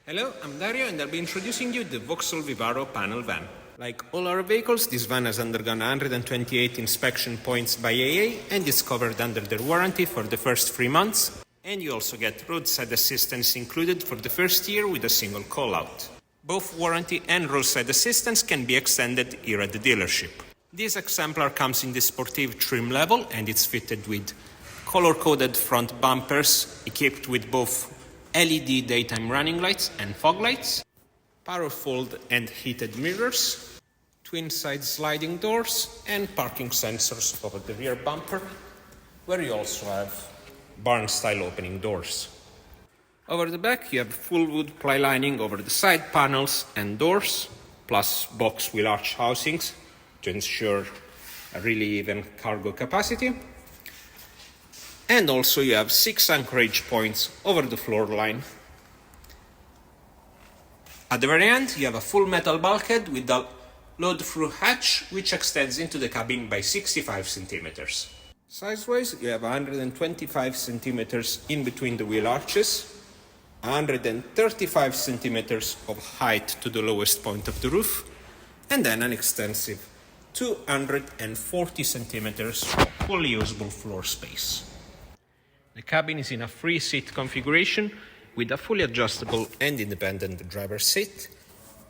Hello, I'm Dario and I'll be introducing you the Vauxhall Vivaro panel van. Like all our vehicles, this van has undergone 128 inspection points by AA and is covered under their warranty for the first 3 months. And you also get roadside assistance included for the first year with a single call-out. Both warranty and roadside assistance can be extended here at the dealership. This exemplar comes in the Sportive trim level and it's fitted with color-coded front bumpers equipped with both LED daytime running lights and fog lights, power fold and heated mirrors, twin side sliding doors and parking sensors over the rear bumper, where you also have barn-style opening doors. Over the back you have full wood ply lining over the side panels and doors, plus box wheel arch housings to ensure a really even cargo capacity. And also you have 6 anchorage points over the floor line. At the very end you have a full metal bulkhead with a load-through hatch which extends into the cabin by 65 centimeters. Size-wise you have 125 centimeters in between the wheel arches, 135 centimeters of height to the lowest point of the roof, and then an extensive 240 centimeters of fully usable floor space. The cabin is in a 3-seat configuration with a fully adjustable and independent driver's seat,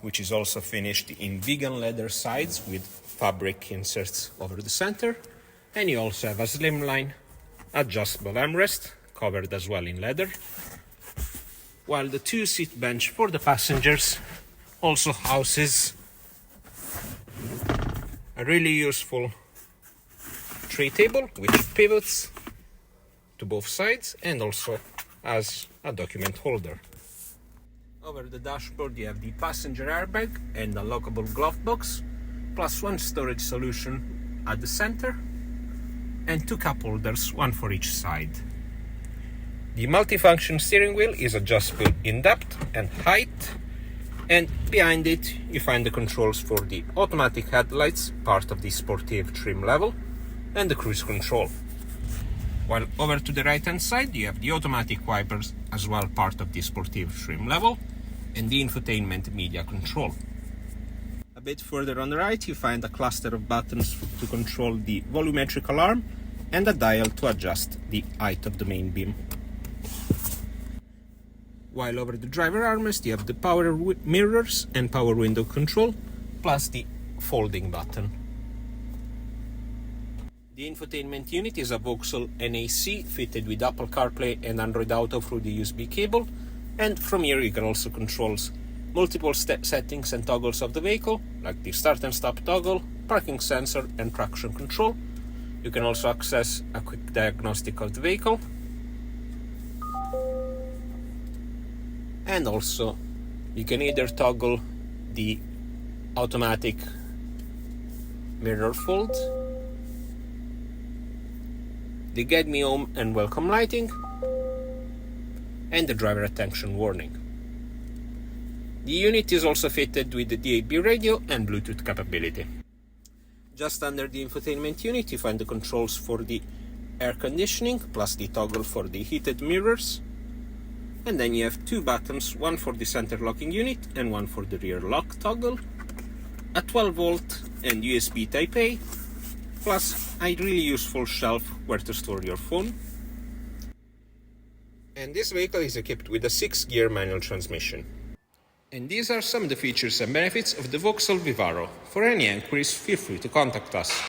which is also finished in vegan leather sides with fabric inserts over the center, and you also have a slimline adjustable armrest covered as well in leather, while the 2-seat bench for the passengers also houses a really useful tray table which pivots to both sides and also as a document holder. Over the dashboard you have the passenger airbag and a lockable glove box, plus one storage solution at the center and 2 cup holders, one for each side. The multifunction steering wheel is adjustable in depth and height, and behind it you find the controls for the automatic headlights, part of the Sportive trim level, and the cruise control. While over to the right hand side you have the automatic wipers, as well part of the Sportive trim level, and the infotainment media control. A bit further on the right you find a cluster of buttons to control the volumetric alarm and a dial to adjust the height of the main beam. While over the driver armrest you have the power mirrors and power window control, plus the folding button. The infotainment unit is a Vauxhall NAC fitted with Apple CarPlay and Android Auto through the USB cable, and from here you can also control multiple settings and toggles of the vehicle, like the start and stop toggle, parking sensor and traction control. You can also access a quick diagnostic of the vehicle, and also you can either toggle the automatic mirror fold, the get me home and welcome lighting, and the driver attention warning. The unit is also fitted with the DAB radio and Bluetooth capability. Just under the infotainment unit you find the controls for the air conditioning, plus the toggle for the heated mirrors, and then you have 2 buttons, one for the center locking unit and one for the rear lock toggle, a 12 volt and USB Type A, plus a really useful shelf where to store your phone. And this vehicle is equipped with a 6-gear manual transmission. And these are some of the features and benefits of the Vauxhall Vivaro. For any enquiries, feel free to contact us.